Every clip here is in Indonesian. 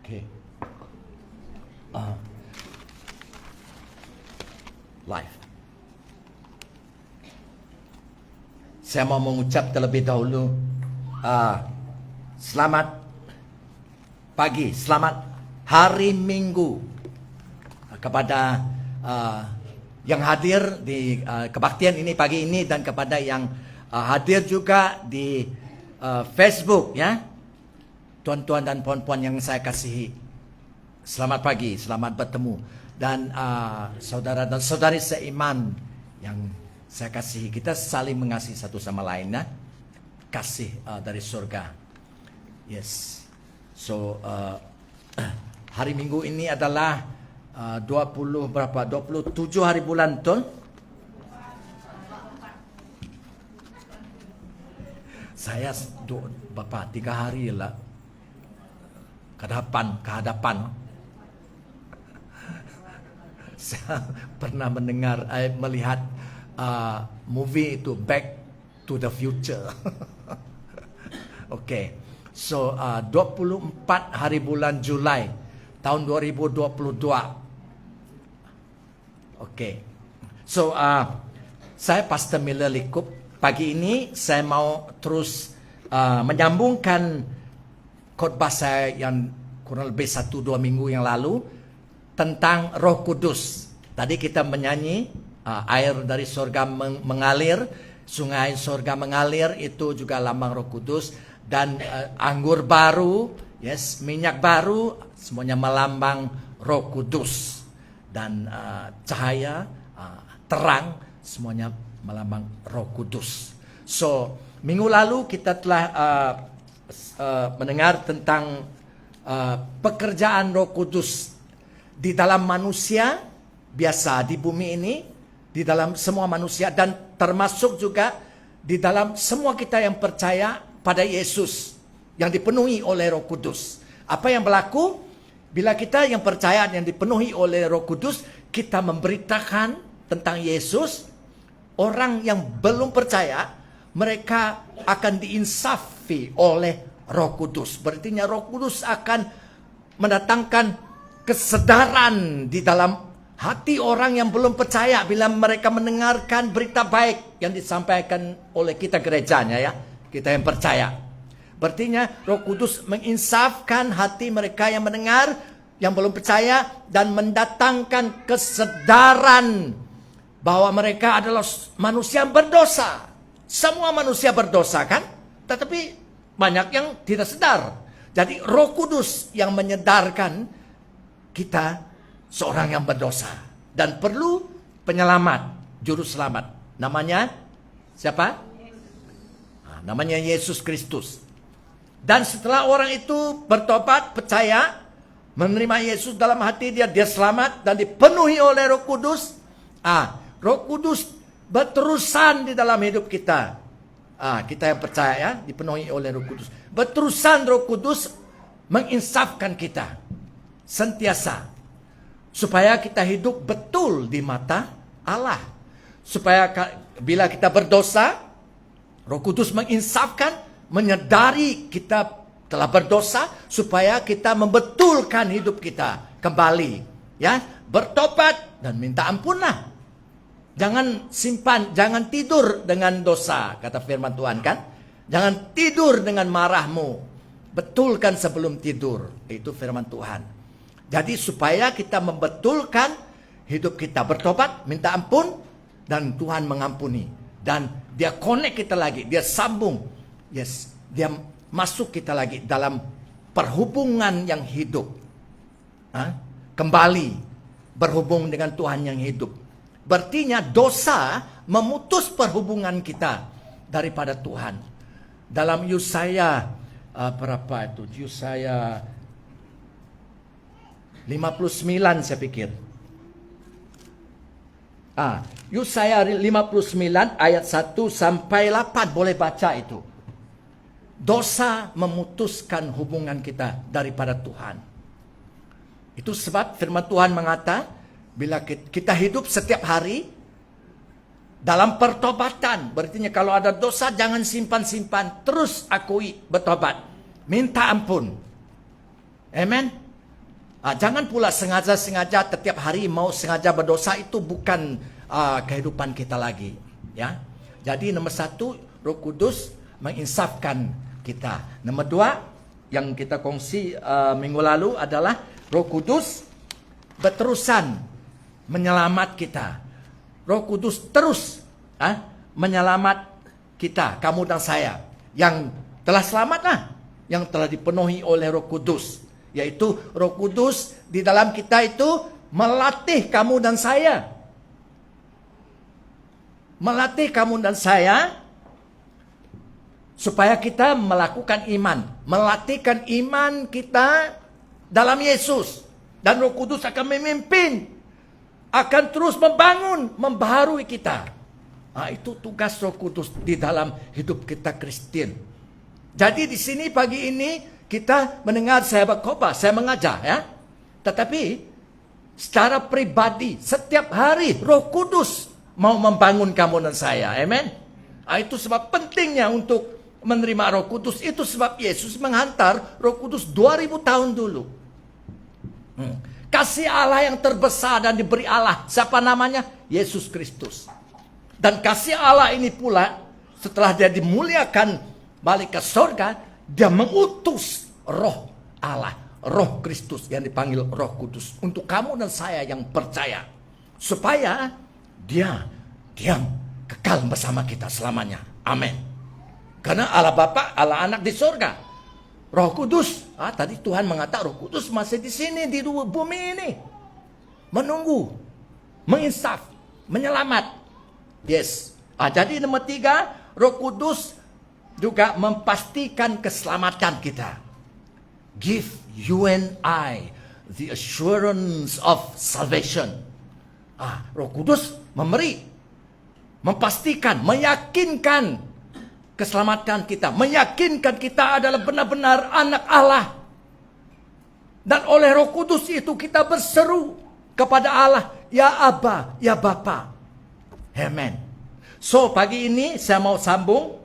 Okay. Live. Saya mau mengucap terlebih dahulu selamat pagi, selamat hari Minggu kepada yang hadir di kebaktian ini pagi ini dan kepada yang hadir juga di Facebook, ya. Tuan-tuan dan puan-puan yang saya kasihi, selamat pagi, selamat bertemu. Dan saudara dan saudari seiman yang saya kasihi, kita saling mengasihi satu sama lain, ya. Kasih dari surga. Yes. So hari Minggu ini adalah 27 hari bulan, betul? Saya Bapak 3 hari lah kehadapan. Saya pernah melihat movie itu Back to the Future. Oke. So 24 hari bulan Julai tahun 2022. Oke. So saya Pastor Miller Likup. Pagi ini saya mau terus menyambungkan khotbah saya yang kurang lebih 1-2 minggu yang lalu tentang Roh Kudus. Tadi kita menyanyi air dari surga mengalir, sungai surga mengalir, itu juga lambang Roh Kudus. Dan anggur baru, yes, minyak baru, semuanya melambang Roh Kudus. Dan cahaya, terang, semuanya melambang Roh Kudus. So, minggu lalu kita telah mendengar tentang pekerjaan Roh Kudus di dalam manusia biasa di bumi ini, di dalam semua manusia, dan termasuk juga di dalam semua kita yang percaya pada Yesus yang dipenuhi oleh Roh Kudus. Apa yang berlaku bila kita yang percaya yang dipenuhi oleh Roh Kudus, kita memberitakan tentang Yesus, orang yang belum percaya mereka akan diinsafi oleh Roh Kudus. Berarti Roh Kudus akan mendatangkan kesadaran di dalam hati orang yang belum percaya bila mereka mendengarkan berita baik yang disampaikan oleh kita gerejanya, ya, kita yang percaya. Berarti Roh Kudus menginsafkan hati mereka yang mendengar, yang belum percaya, dan mendatangkan kesadaran bahwa mereka adalah manusia berdosa. Semua manusia berdosa, kan? Tetapi banyak yang tidak sadar. Jadi Roh Kudus yang menyadarkan kita seorang yang berdosa dan perlu penyelamat, juru selamat. Namanya siapa? Namanya Yesus Kristus. Dan setelah orang itu bertobat, percaya, menerima Yesus dalam hati dia selamat dan dipenuhi oleh Roh Kudus. Roh Kudus berterusan di dalam hidup kita. Kita yang percaya, ya, dipenuhi oleh Roh Kudus. Berterusan Roh Kudus menginsafkan kita sentiasa supaya kita hidup betul di mata Allah. Supaya bila kita berdosa, Roh Kudus menginsafkan, menyadari kita telah berdosa, supaya kita membetulkan hidup kita kembali, ya, bertobat dan minta ampunlah. Jangan simpan, jangan tidur dengan dosa, kata firman Tuhan, kan? Jangan tidur dengan marahmu. Betulkan sebelum tidur. Itu firman Tuhan. Jadi supaya kita membetulkan hidup kita, bertobat, minta ampun, dan Tuhan mengampuni. Dan dia connect kita lagi, dia sambung. Yes, dia masuk kita lagi dalam perhubungan yang hidup. Kembali berhubung dengan Tuhan yang hidup. Berartinya dosa memutus perhubungan kita daripada Tuhan. Dalam Yesaya berapa itu? Yesaya 59 saya pikir. Yesaya 59 ayat 1 sampai 8, boleh baca itu. Dosa memutuskan hubungan kita daripada Tuhan. Itu sebab firman Tuhan mengata, bila kita hidup setiap hari dalam pertobatan, berarti kalau ada dosa jangan simpan-simpan, terus akui, bertobat, minta ampun. Amen. Jangan pula sengaja-sengaja setiap hari mau sengaja berdosa, itu bukan kehidupan kita lagi. Ya, jadi nomor satu, Roh Kudus menginsafkan kita. Nomor dua, yang kita kongsi minggu lalu adalah Roh Kudus berterusan menyelamat kita. Roh Kudus terus menyelamat kita, kamu dan saya yang telah selamat yang telah dipenuhi oleh Roh Kudus. Yaitu Roh Kudus di dalam kita itu melatih kamu dan saya. Melatih kamu dan saya supaya kita melakukan iman. Melatihkan iman kita dalam Yesus. Dan Roh Kudus akan memimpin. Akan terus membangun, membaharui kita. Itu tugas Roh Kudus di dalam hidup kita Kristen. Jadi di sini pagi ini kita mendengar saya berkhotbah, saya mengajar ya. Tetapi secara pribadi setiap hari Roh Kudus mau membangun kamu dan saya. Amen. Itu sebab pentingnya untuk menerima Roh Kudus. Itu sebab Yesus menghantar Roh Kudus 2000 tahun dulu. Kasih Allah yang terbesar dan diberi Allah, siapa namanya? Yesus Kristus. Dan kasih Allah ini pula setelah dia dimuliakan balik ke surga, dia mengutus Roh Allah, Roh Kristus yang dipanggil Roh Kudus untuk kamu dan saya yang percaya, supaya dia diam kekal bersama kita selamanya. Amin. Karena Allah Bapa, Allah Anak di surga, Roh Kudus, tadi Tuhan mengatakan Roh Kudus masih di sini di bumi ini, menunggu, menginsaf, menyelamat. Yes. Jadi nomor 3, Roh Kudus juga memastikan keselamatan kita. Give you and I the assurance of salvation. Roh Kudus memberi, memastikan, meyakinkan keselamatan kita, meyakinkan kita adalah benar-benar anak Allah. Dan oleh Roh Kudus itu kita berseru kepada Allah, ya Aba, ya Bapa. Amen. So pagi ini saya mau sambung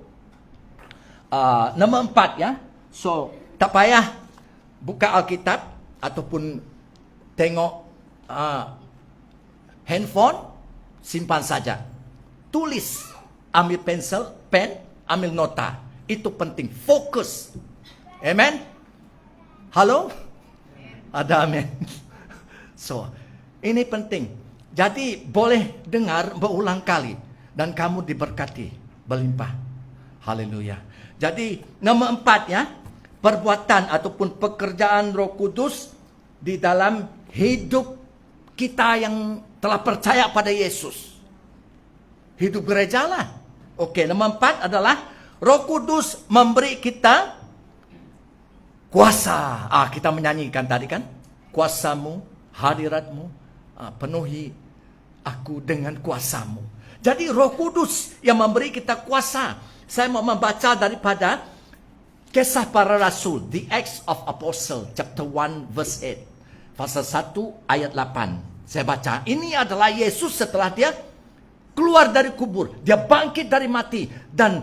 nomor 4 ya. So tak payah buka Alkitab ataupun tengok handphone, simpan saja. Tulis, ambil pensel, pen, ambil nota. Itu penting, fokus. Amen. Halo? Ada amin. So, ini penting. Jadi boleh dengar berulang kali dan kamu diberkati berlimpah. Haleluya. Jadi nomor 4 ya, perbuatan ataupun pekerjaan Roh Kudus di dalam hidup kita yang telah percaya pada Yesus. Hidup gereja lah. Oke, nomor 4 adalah Roh Kudus memberi kita kuasa. Kita menyanyikan tadi kan, kuasamu, hadiratmu, penuhi aku dengan kuasamu. Jadi Roh Kudus yang memberi kita kuasa. Saya mau membaca daripada Kisah Para Rasul, The Acts of Apostle, chapter 1 verse 8. Pasal 1 ayat 8. Saya baca, ini adalah Yesus setelah dia keluar dari kubur. Dia bangkit dari mati. Dan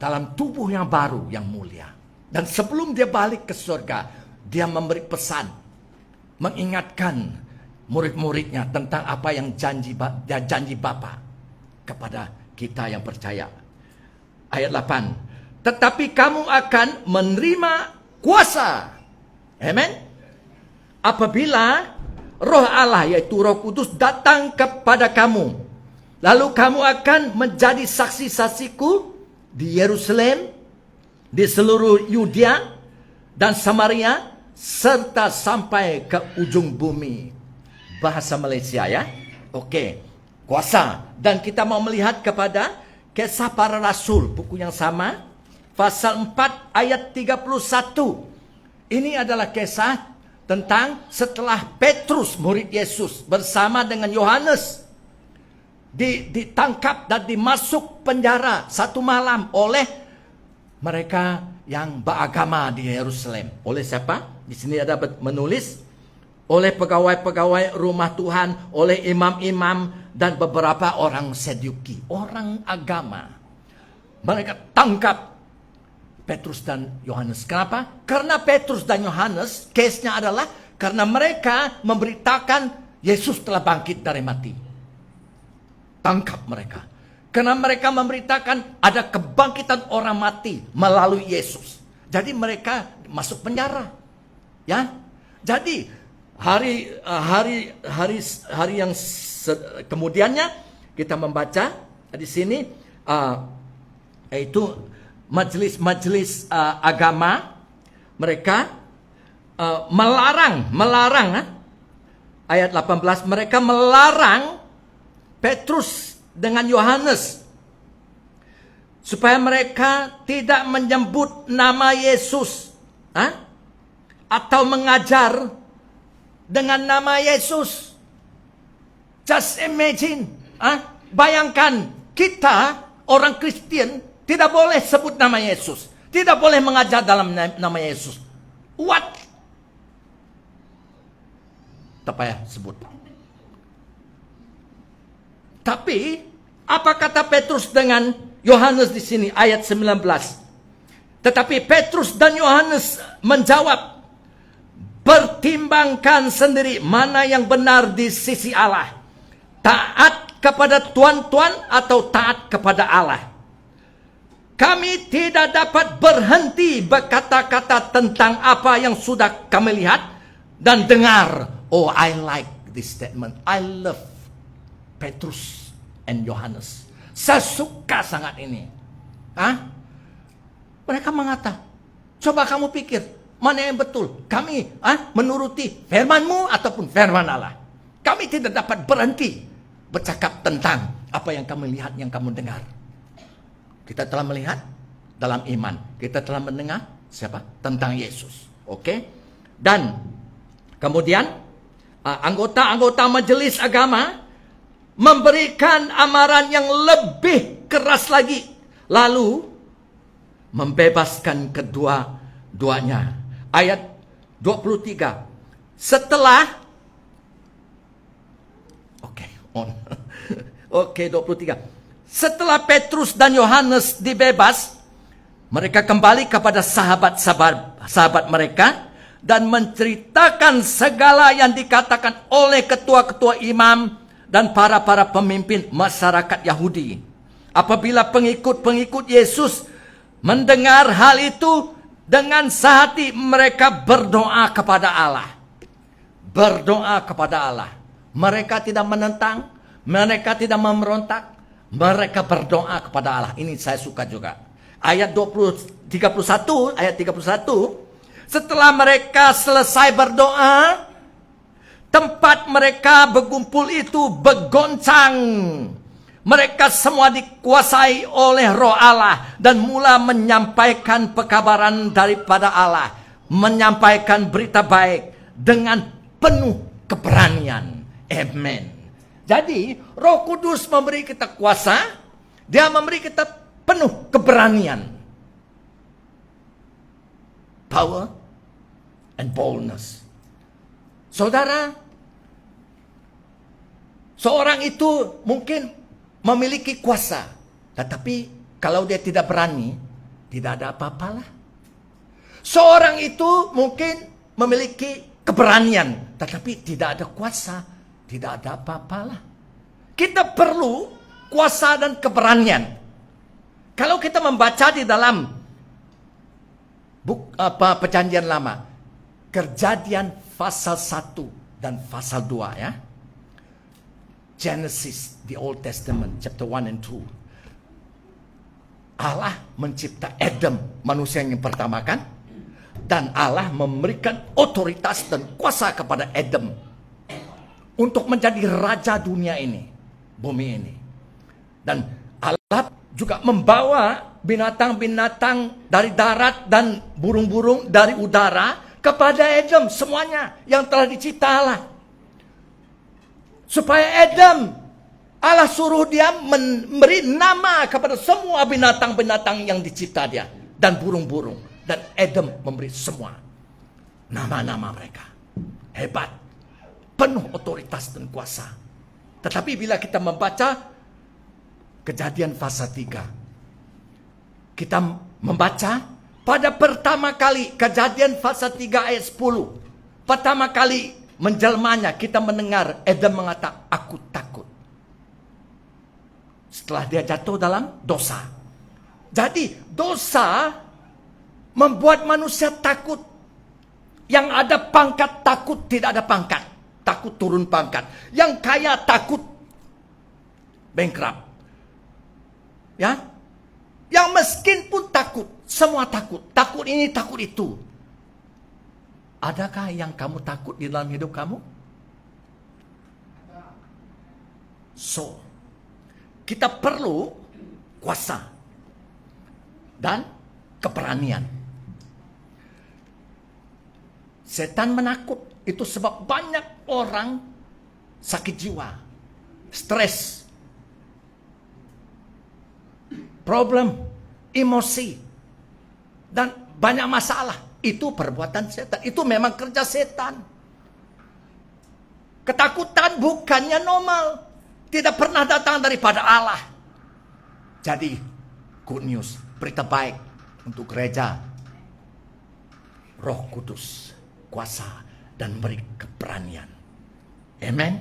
dalam tubuh yang baru, yang mulia. Dan sebelum dia balik ke surga, dia memberi pesan. Mengingatkan murid-muridnya tentang apa yang janji Bapa kepada kita yang percaya. Ayat 8. Tetapi kamu akan menerima kuasa. Amen. Apabila Roh Allah, yaitu Roh Kudus, datang kepada kamu. Lalu kamu akan menjadi saksi-saksiku di Yerusalem, di seluruh Yudea dan Samaria, serta sampai ke ujung bumi. Bahasa Malaysia ya. Oke. Kuasa. Dan kita mau melihat kepada Kisah Para Rasul, buku yang sama, pasal 4 ayat 31. Ini adalah kisah tentang setelah Petrus, murid Yesus, bersama dengan Yohanes ditangkap dan dimasuk penjara satu malam oleh mereka yang beragama di Yerusalem. Oleh siapa? Di sini ada menulis, oleh pegawai-pegawai rumah Tuhan, oleh imam-imam dan beberapa orang Saduki, orang agama. Mereka tangkap Petrus dan Yohanes. Kenapa? Karena Petrus dan Yohanes, case-nya adalah karena mereka memberitakan Yesus telah bangkit dari mati. Tangkap mereka. Karena mereka memberitakan ada kebangkitan orang mati melalui Yesus. Jadi mereka masuk penjara. Ya. Jadi hari yang kemudiannya kita membaca di sini yaitu majelis agama mereka melarang ayat 18, mereka melarang Petrus dengan Yohanes supaya mereka tidak menyebut nama Yesus atau mengajar dengan nama Yesus. Just imagine, bayangkan kita orang Kristen tidak boleh sebut nama Yesus, tidak boleh mengajar dalam nama Yesus. What? Tak payah sebut. Tapi apa kata Petrus dengan Yohanes di sini ayat 19? Tetapi Petrus dan Yohanes menjawab, pertimbangkan sendiri mana yang benar di sisi Allah. Taat kepada tuan-tuan atau taat kepada Allah. Kami tidak dapat berhenti berkata-kata tentang apa yang sudah kami lihat dan dengar. Oh, I like this statement. I love Petrus and Yohanes. Saya suka sangat ini. Mereka mengata, coba kamu pikir, mana yang betul? Kami menuruti firman-Mu ataupun firman Allah. Kami tidak dapat berhenti bercakap tentang apa yang kami lihat, yang kamu dengar. Kita telah melihat dalam iman. Kita telah mendengar siapa? Tentang Yesus. Oke? Dan kemudian anggota-anggota majelis agama memberikan amaran yang lebih keras lagi. Lalu membebaskan kedua-duanya. Ayat 23. Setelah Oke, 23. Setelah Petrus dan Yohanes dibebas, mereka kembali kepada sahabat mereka dan menceritakan segala yang dikatakan oleh ketua-ketua imam dan para pemimpin masyarakat Yahudi. Apabila pengikut-pengikut Yesus mendengar hal itu, dengan sehati mereka berdoa kepada Allah. Berdoa kepada Allah. Mereka tidak menentang, mereka tidak memberontak, mereka berdoa kepada Allah. Ini saya suka juga. Ayat 31, setelah mereka selesai berdoa, tempat mereka berkumpul itu bergoncang. Mereka semua dikuasai oleh Roh Allah dan mula menyampaikan pekabaran daripada Allah, menyampaikan berita baik dengan penuh keberanian. Amen. Jadi Roh Kudus memberi kita kuasa, Dia memberi kita penuh keberanian. Power and boldness. Saudara, seorang itu mungkin memiliki kuasa, tetapi kalau dia tidak berani, tidak ada apa-apalah. Seorang itu mungkin memiliki keberanian, tetapi tidak ada kuasa, tidak ada apa-apalah. Kita perlu kuasa dan keberanian. Kalau kita membaca di dalam Perjanjian Lama, Kejadian pasal 1 dan pasal 2 ya. Genesis, the Old Testament, chapter 1 and 2. Allah mencipta Adam, manusia yang pertama kan? Dan Allah memberikan otoritas dan kuasa kepada Adam untuk menjadi raja dunia ini, bumi ini. Dan Allah juga membawa binatang-binatang dari darat dan burung-burung dari udara kepada Adam, semuanya yang telah dicipta Allah. Supaya Adam, Allah suruh dia memberi nama kepada semua binatang-binatang yang dicipta dia. Dan burung-burung. Dan Adam memberi semua nama-nama mereka. Hebat. Penuh otoritas dan kuasa. Tetapi bila kita membaca Kejadian pasal 3, kita membaca Pada pertama kali, Kejadian pasal 3 ayat 10. Pertama kali menjelmanya, kita mendengar Adam mengatakan, aku takut. Setelah dia jatuh dalam dosa. Jadi dosa membuat manusia takut. Yang ada pangkat takut tidak ada pangkat. Takut turun pangkat. Yang kaya takut bankrupt. Ya. Yang miskin pun takut. Semua takut. Takut ini, takut itu. Adakah yang kamu takut di dalam hidup kamu? So, kita perlu kuasa dan keberanian. Setan menakut. Itu sebab banyak orang sakit jiwa, stres, problem, emosi, dan banyak masalah. Itu perbuatan setan. Itu memang kerja setan. Ketakutan bukannya normal. Tidak pernah datang daripada Allah. Jadi, good news, berita baik untuk gereja. Roh Kudus, kuasa, dan beri keberanian. Amen.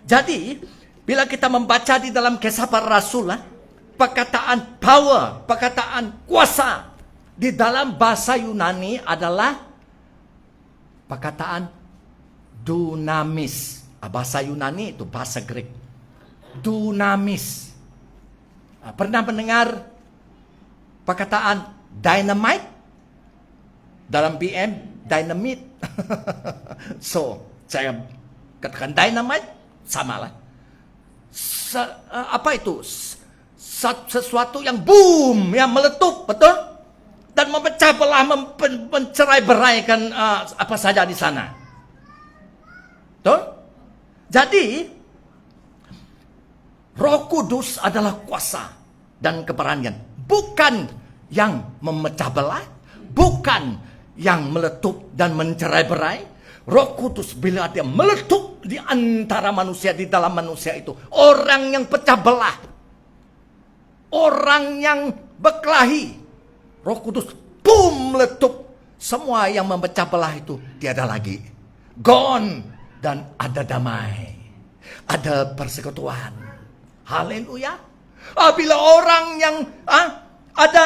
Jadi, bila kita membaca di dalam Kisah Para Rasul, perkataan power, perkataan kuasa, di dalam bahasa Yunani adalah perkataan dunamis. Bahasa Yunani itu bahasa Greek. Dunamis. Pernah mendengar perkataan dynamite? Dalam BM, dynamite. So, saya katakan dynamite, samalah. Apa itu? Sesuatu yang boom, yang meletup, betul? Dan memecah belah, mencerai beraikan apa saja di sana. Betul? Jadi, Roh Kudus adalah kuasa dan keberanian. Bukan yang memecah belah, bukan yang meletup dan mencerai berai. Roh Kudus bila dia meletup di antara manusia, di dalam manusia itu, orang yang pecah belah, orang yang berkelahi, Roh Kudus boom meletup. Semua yang memecah belah itu tiada lagi, gone, dan ada damai, ada persekutuan. Haleluya. Bila orang yang ada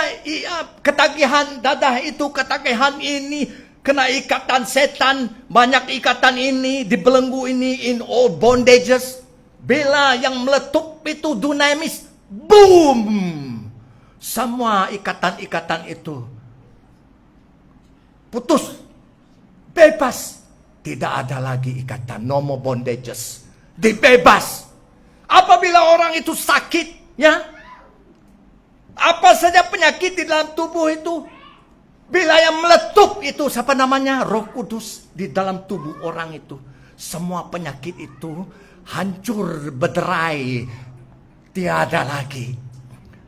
ketagihan dadah itu, ketagihan ini, kena ikatan setan, banyak ikatan ini, dibelenggu ini, in all bondages. Bila yang meletup itu dunamis, boom! Semua ikatan-ikatan itu putus, bebas. Tidak ada lagi ikatan, no more bondages. Dibebas. Apabila orang itu sakit, ya, apa saja penyakit di dalam tubuh itu, bila yang meletup itu, siapa namanya? Roh Kudus di dalam tubuh orang itu, semua penyakit itu hancur, berderai, tiada lagi.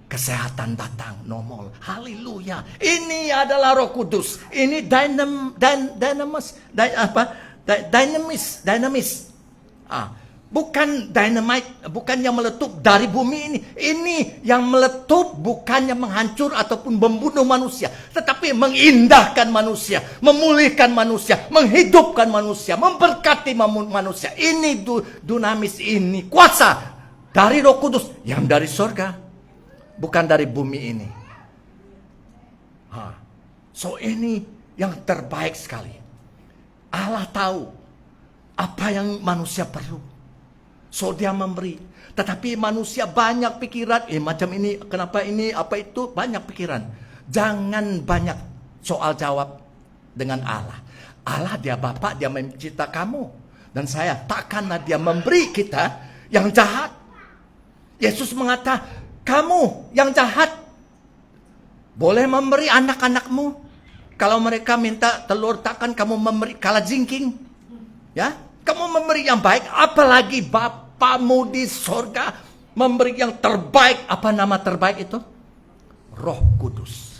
Kesehatan datang, normal. Haleluya. Ini adalah Roh Kudus. Ini dinamis. Bukan dynamite, bukan yang meletup dari bumi ini. Ini yang meletup bukannya menghancur ataupun membunuh manusia, tetapi mengindahkan manusia, memulihkan manusia, menghidupkan manusia, memberkati manusia. Ini dunamis, ini kuasa dari Roh Kudus yang dari sorga, bukan dari bumi ini. So ini yang terbaik sekali. Allah tahu apa yang manusia perlu. So dia memberi. Tetapi manusia banyak pikiran. Macam ini, kenapa ini, apa itu. Banyak pikiran. Jangan banyak soal jawab dengan Allah. Allah dia Bapa, dia mencipta kamu dan saya. Takkanlah dia memberi kita yang jahat. Yesus mengatakan, kamu yang jahat boleh memberi anak-anakmu. Kalau mereka minta telur, takkan kamu memberi kalajengking? Ya? Kamu memberi yang baik, apalagi Bapamu di sorga memberi yang terbaik. Apa nama terbaik itu? Roh Kudus.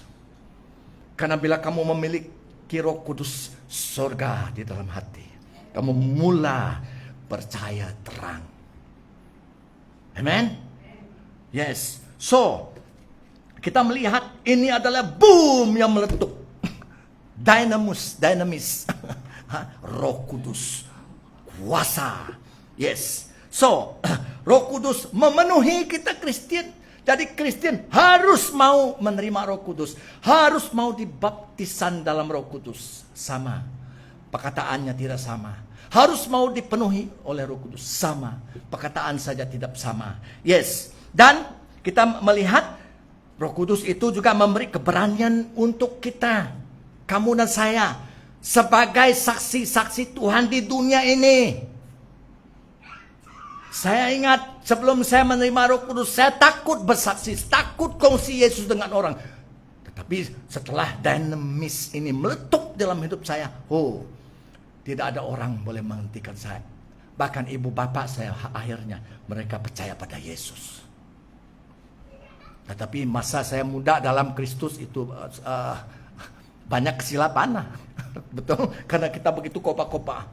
Karena bila kamu memiliki Roh Kudus, sorga di dalam hati, kamu mula percaya terang. Amen? Yes. So, kita melihat ini adalah boom yang meletup. Dynamis. Roh Kudus, kuasa. Yes. So, Roh Kudus memenuhi kita Kristen. Jadi Kristen harus mau menerima Roh Kudus, harus mau dibaptisan dalam Roh Kudus. Sama. Perkataannya tidak sama. Harus mau dipenuhi oleh Roh Kudus. Sama. Perkataan saja tidak sama. Yes. Dan kita melihat Roh Kudus itu juga memberi keberanian untuk kita, kamu dan saya, sebagai saksi-saksi Tuhan di dunia ini. Saya ingat sebelum saya menerima Roh Kudus, saya takut bersaksi, takut kongsi Yesus dengan orang. Tetapi setelah dynamis ini meletup dalam hidup saya, tidak ada orang boleh menghentikan saya. Bahkan ibu bapak saya akhirnya mereka percaya pada Yesus. Tetapi masa saya muda dalam Kristus itu banyak kesilapan. Betul, karena kita begitu kopa-kopa.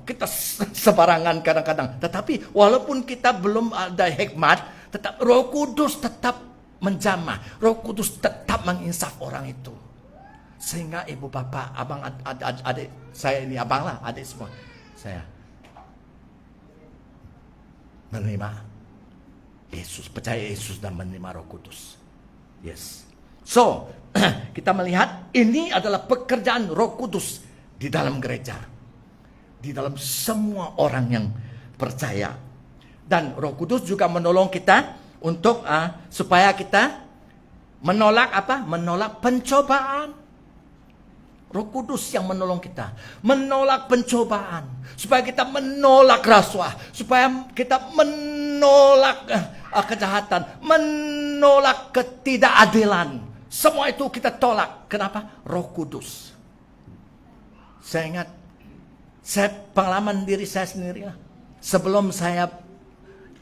Kita sebarangan kadang-kadang. Tetapi walaupun kita belum ada hikmat, tetap Roh Kudus tetap menjamah. Roh Kudus tetap menginsaf orang itu. Sehingga ibu bapak, abang, adik saya ini, abang lah, adik semua, saya menerima Yesus, percaya Yesus dan menerima Roh Kudus. Yes. So, kita melihat ini adalah pekerjaan Roh Kudus di dalam gereja. Di dalam semua orang yang percaya. Dan Roh Kudus juga menolong kita untuk supaya kita menolak apa? Menolak pencobaan. Roh Kudus yang menolong kita menolak pencobaan, supaya kita menolak rasuah, supaya kita menolak kejahatan, menolak ketidakadilan. Semua itu kita tolak. Kenapa? Roh Kudus. Saya ingat, saya pengalaman diri saya sendiri lah. Sebelum saya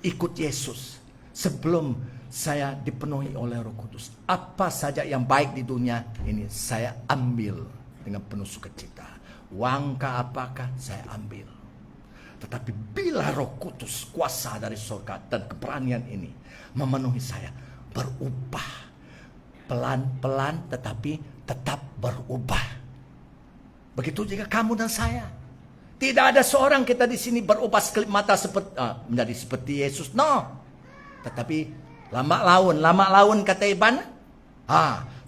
ikut Yesus, sebelum saya dipenuhi oleh Roh Kudus, apa saja yang baik di dunia ini saya ambil dengan penuh sukacita. Uangkah apakah saya ambil. Tetapi bila Roh Kudus, kuasa dari surga dan keberanian ini memenuhi saya, berubah pelan-pelan tetapi tetap berubah. Begitu juga kamu dan saya. Tidak ada seorang kita di sini berubah sekelip mata menjadi seperti Yesus. No. Tetapi lama laun kata Iban.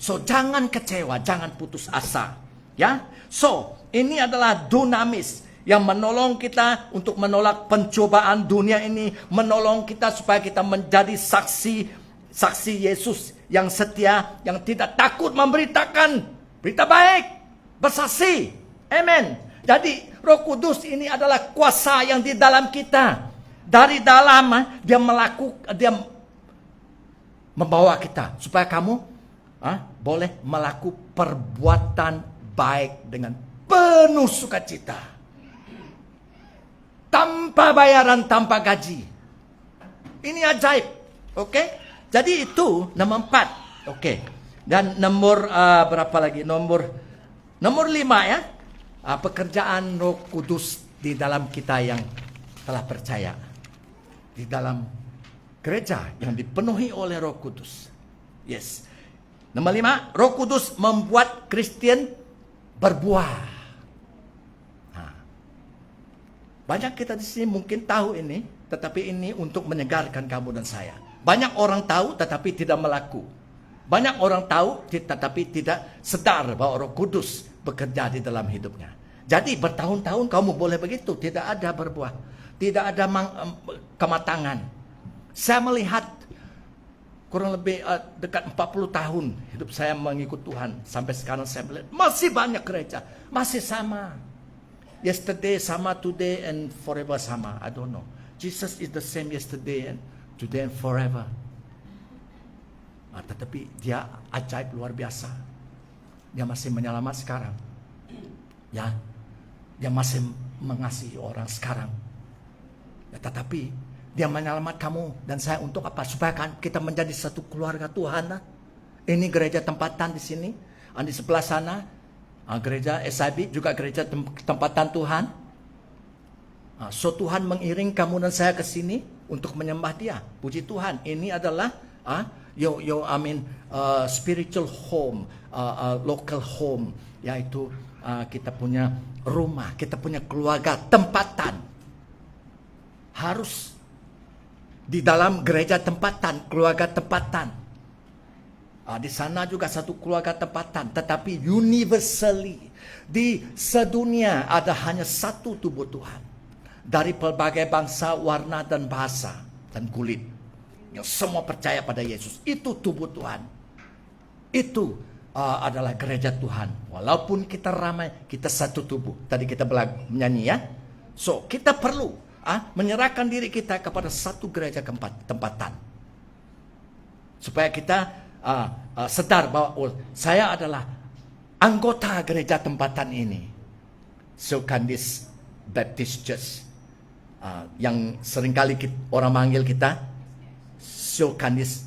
So jangan kecewa, jangan putus asa. Ya. So, ini adalah dunamis yang menolong kita untuk menolak pencobaan dunia ini, menolong kita supaya kita menjadi saksi Yesus yang setia, yang tidak takut memberitakan berita baik, bersaksi. Amen. Jadi Roh Kudus ini adalah kuasa yang di dalam kita. Dari dalam dia membawa kita supaya kamu boleh melakukan perbuatan baik dengan penuh sukacita. Tanpa bayaran, tanpa gaji. Ini ajaib. Oke? Jadi itu nomor 4. Oke. Dan nomor berapa lagi? Nomor 5 ya. Pekerjaan Roh Kudus di dalam kita yang telah percaya. Di dalam gereja yang dipenuhi oleh Roh Kudus. Yes. Nomor 5, Roh Kudus membuat Kristen berbuah. Banyak kita di sini mungkin tahu ini, tetapi ini untuk menyegarkan kamu dan saya. Banyak orang tahu tetapi tidak melaku. Banyak orang tahu tetapi tidak sadar bahwa Roh Kudus bekerja di dalam hidupnya. Jadi bertahun-tahun kamu boleh begitu, tidak ada berbuah, tidak ada kematangan. Saya melihat kurang lebih dekat 40 tahun hidup saya mengikut Tuhan. Sampai sekarang saya melihat masih banyak gereja, masih sama. Yesterday sama, today and forever sama. I don't know. Jesus is the same yesterday and today and forever. Tetapi dia ajaib luar biasa. Dia masih menyelamat sekarang. Ya, dia masih mengasihi orang sekarang. Ya, tetapi dia menyelamat kamu dan saya untuk apa? Supaya kita menjadi satu keluarga Tuhan. Ini gereja tempatan di sini. Di sebelah sana gereja SIB juga gereja tempatan Tuhan. So Tuhan mengiring kamu dan saya ke sini untuk menyembah Dia. Puji Tuhan. Ini adalah spiritual home, local home yaitu kita punya rumah, kita punya keluarga, tempatan. Harus di dalam gereja tempatan, keluarga tempatan. Di sana juga satu keluarga tempatan, tetapi universally di sedunia ada hanya satu tubuh Tuhan. Dari pelbagai bangsa, warna dan bahasa dan kulit. Yang semua percaya pada Yesus. Itu tubuh Tuhan. Itu adalah gereja Tuhan. Walaupun kita ramai, kita satu tubuh. Tadi kita menyanyi ya. So, kita perlu menyerahkan diri kita kepada satu gereja tempatan. Supaya kita sedar bahwa saya adalah anggota gereja tempatan ini. Silkandis Baptist Church. Yang seringkali orang manggil kita Silkandis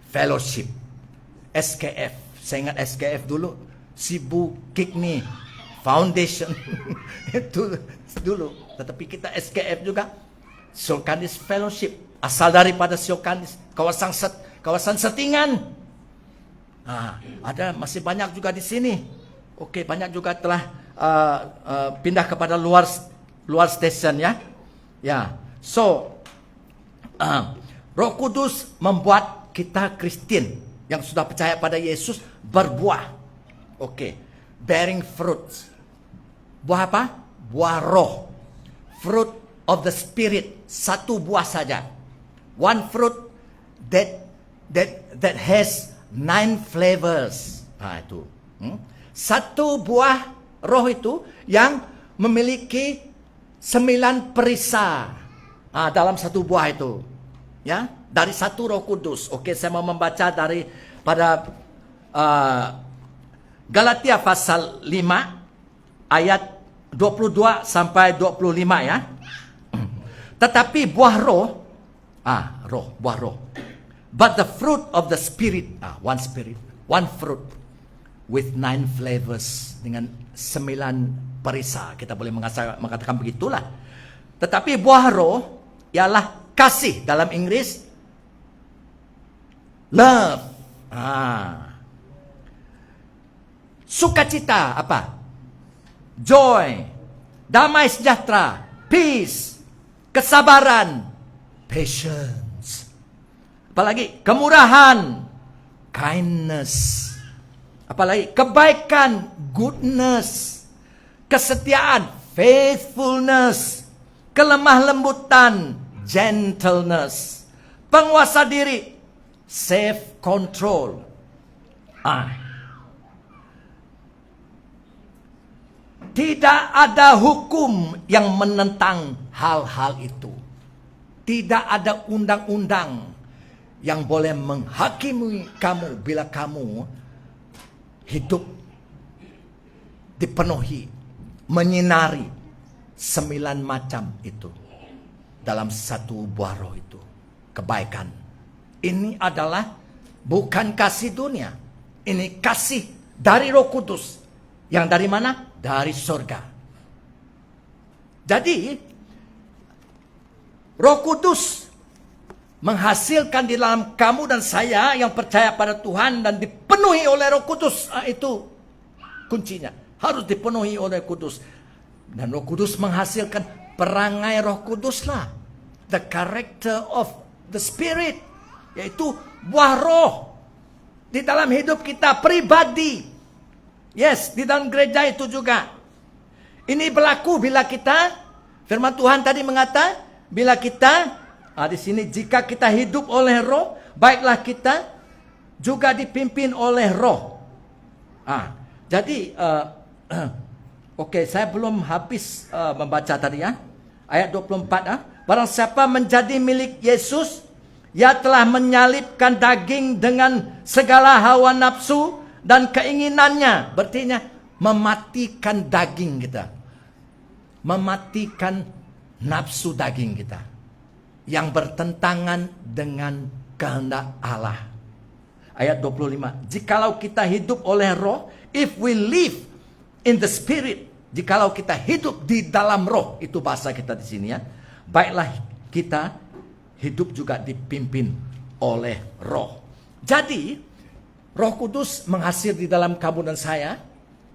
Fellowship. SKF. Saya ingat SKF dulu. Sibu Kikni Foundation. Itu dulu. Tetapi kita SKF juga. Silkandis Fellowship. Asal daripada Silkandis. Kawasan Setingan. Ada masih banyak juga di sini. Oke, banyak juga telah pindah kepada luar stesen ya. Ya, so Roh Kudus membuat kita Kristen yang sudah percaya pada Yesus berbuah. Oke, bearing fruit. Buah apa? Buah roh. Fruit of the Spirit. Satu buah saja. One fruit that has 9 flavors. Itu. Satu buah roh itu yang memiliki 9 perisa dalam satu buah itu. Ya, dari satu Roh Kudus. Oke, saya mau membaca pada Galatia pasal 5 ayat 22 sampai 25 ya. Tetapi buah roh, buah roh. But the fruit of the Spirit, one spirit, one fruit with 9 flavors, dengan 9 perisa. Kita boleh mengatakan begitulah. Tetapi buah roh ialah kasih, dalam Inggris love. Sukacita apa? Joy, damai sejahtera, peace, kesabaran, patience. Apalagi kemurahan, kindness. Apalagi kebaikan, goodness. Kesetiaan, faithfulness. Kelemah lembutan, gentleness. Penguasa diri, self control. Tidak ada hukum yang menentang hal-hal itu. Tidak ada undang-undang yang boleh menghakimi kamu bila kamu hidup dipenuhi, menyinari 9 macam itu dalam satu buah roh itu. Kebaikan. Ini adalah bukan kasih dunia. Ini kasih dari Roh Kudus. Yang dari mana? Dari surga. Jadi Roh Kudus menghasilkan di dalam kamu dan saya yang percaya pada Tuhan dan dipenuhi oleh Roh Kudus. Itu kuncinya. Harus dipenuhi oleh Kudus. Dan Roh Kudus menghasilkan perangai Roh Kudus lah. The character of the Spirit. Yaitu buah roh. Di dalam hidup kita pribadi. Yes, di dalam gereja itu juga. Ini berlaku bila kita, firman Tuhan tadi mengata, bila kita, di sini jika kita hidup oleh roh, baiklah kita juga dipimpin oleh roh. Jadi, oke, saya belum habis membaca tadi ya. Ayat 24. Barang siapa menjadi milik Yesus, ia telah menyalibkan daging dengan segala hawa nafsu dan keinginannya. Berarti mematikan daging kita. Mematikan nafsu daging kita. Yang bertentangan dengan kehendak Allah. Ayat 25. Jikalau kita hidup oleh roh, if we live in the Spirit, jikalau kita hidup di dalam roh, itu bahasa kita di sini ya. Baiklah kita hidup juga dipimpin oleh roh. Jadi Roh Kudus menghasil di dalam kamu dan saya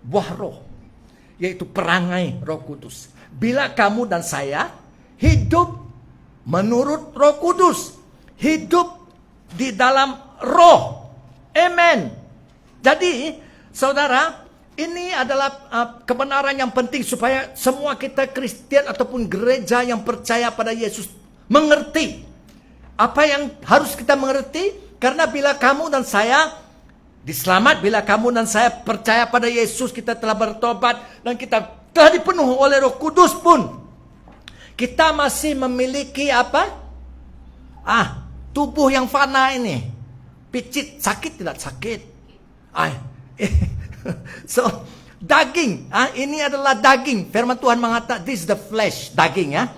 buah roh, yaitu perangai Roh Kudus. Bila kamu dan saya hidup menurut Roh Kudus, hidup di dalam roh. Amen. Jadi, saudara, ini adalah kebenaran yang penting supaya semua kita Kristen ataupun gereja yang percaya pada Yesus mengerti. Apa yang harus kita mengerti? Karena bila kamu dan saya diselamat, bila kamu dan saya percaya pada Yesus, kita telah bertobat dan kita telah dipenuhi oleh Roh Kudus pun, kita masih memiliki apa? Tubuh yang fana ini. Picit, sakit tidak sakit? So, daging, ini adalah daging. Firman Tuhan mengatakan, this is the flesh, daging ya.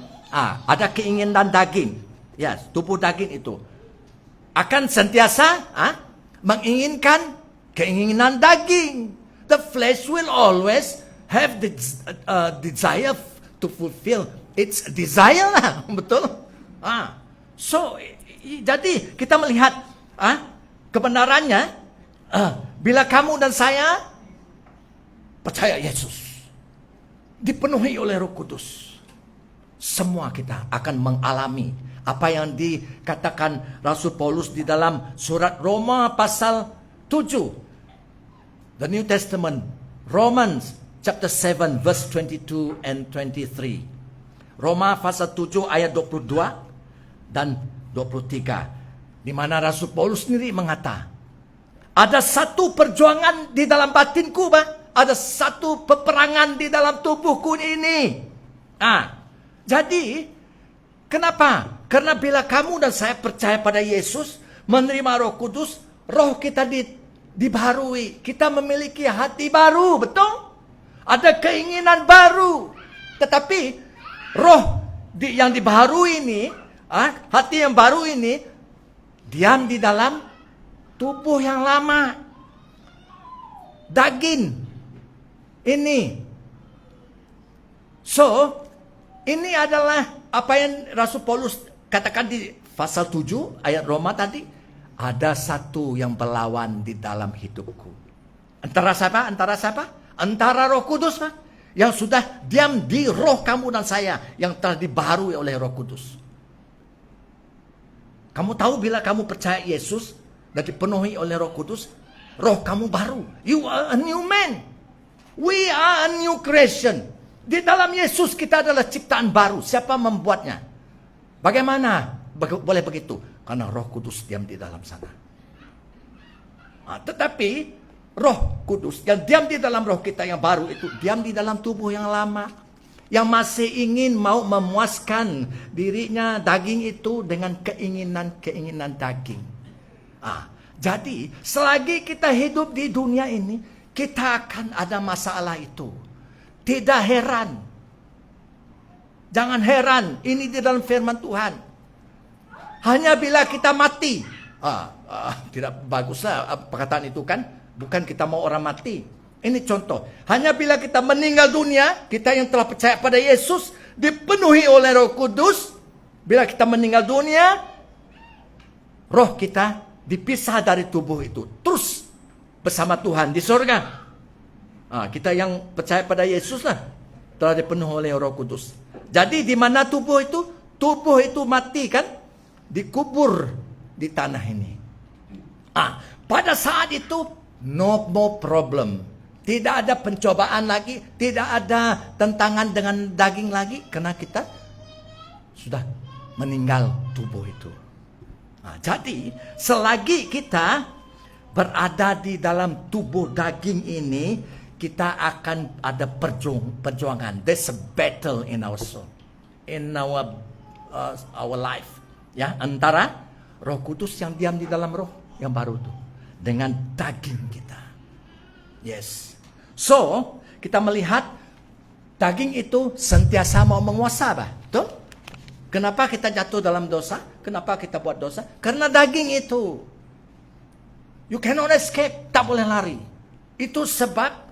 Ada keinginan daging. Yes, tubuh daging itu akan sentiasa menginginkan keinginan daging. The flesh will always have the desire to fulfill its desire lah, betul? So, jadi kita melihat kebenarannya. Bila kamu dan saya percaya Yesus, dipenuhi oleh Roh Kudus, semua kita akan mengalami apa yang dikatakan Rasul Paulus di dalam surat Roma pasal 7. The New Testament, Romans chapter 7 verse 22 and 23. Roma pasal 7 ayat 22 dan 23. Di mana Rasul Paulus sendiri mengatakan, ada satu perjuangan di dalam batinku, ada satu peperangan di dalam tubuhku ini. Jadi, kenapa? Karena bila kamu dan saya percaya pada Yesus, menerima Roh Kudus, roh kita dibaharui. Kita memiliki hati baru, betul? Ada keinginan baru. Tetapi, roh yang dibaharui ini, hati yang baru ini, diam di dalam tubuh yang lama. Daging. Ini. So, ini adalah apa yang Rasul Paulus katakan di pasal 7 ayat Roma tadi. Ada satu yang berlawan di dalam hidupku. Antara siapa? Antara Roh Kudus, yang sudah diam di roh kamu dan saya, yang telah dibaharui oleh Roh Kudus. Kamu tahu bila kamu percaya Yesus dan dipenuhi oleh Roh Kudus, roh kamu baru. You are a new man. We are a new creation. Di dalam Yesus kita adalah ciptaan baru. Siapa membuatnya? Bagaimana boleh begitu? Karena Roh Kudus diam di dalam sana. Tetapi Roh Kudus yang diam di dalam roh kita yang baru itu diam di dalam tubuh yang lama, yang masih ingin mau memuaskan dirinya, daging itu, dengan keinginan daging. Jadi selagi kita hidup di dunia ini, kita akan ada masalah itu. Tidak heran. Jangan heran, ini di dalam firman Tuhan. Hanya bila kita mati. Tidak baguslah perkataan itu kan. Bukan kita mau orang mati. Ini contoh. Hanya bila kita meninggal dunia, kita yang telah percaya pada Yesus, dipenuhi oleh Roh Kudus. Bila kita meninggal dunia, roh kita dipisah dari tubuh itu, terus bersama Tuhan di surga. Kita yang percaya pada Yesus lah telah dipenuhi oleh Roh Kudus. Jadi di mana tubuh itu? Tubuh itu mati kan? Dikubur di tanah ini. Pada saat itu no more problem. Tidak ada pencobaan lagi, tidak ada tentangan dengan daging lagi, karena kita sudah meninggal tubuh itu. Jadi selagi kita berada di dalam tubuh daging ini, kita akan ada perjuangan. There's a battle in our soul, in our life, ya, antara Roh Kudus yang diam di dalam roh yang baru itu dengan daging kita. Yes. So kita melihat daging itu sentiasa mau menguasa, betul? Kenapa kita jatuh dalam dosa? Kenapa kita buat dosa? Karena daging itu. You cannot escape. Tak boleh lari. Itu sebab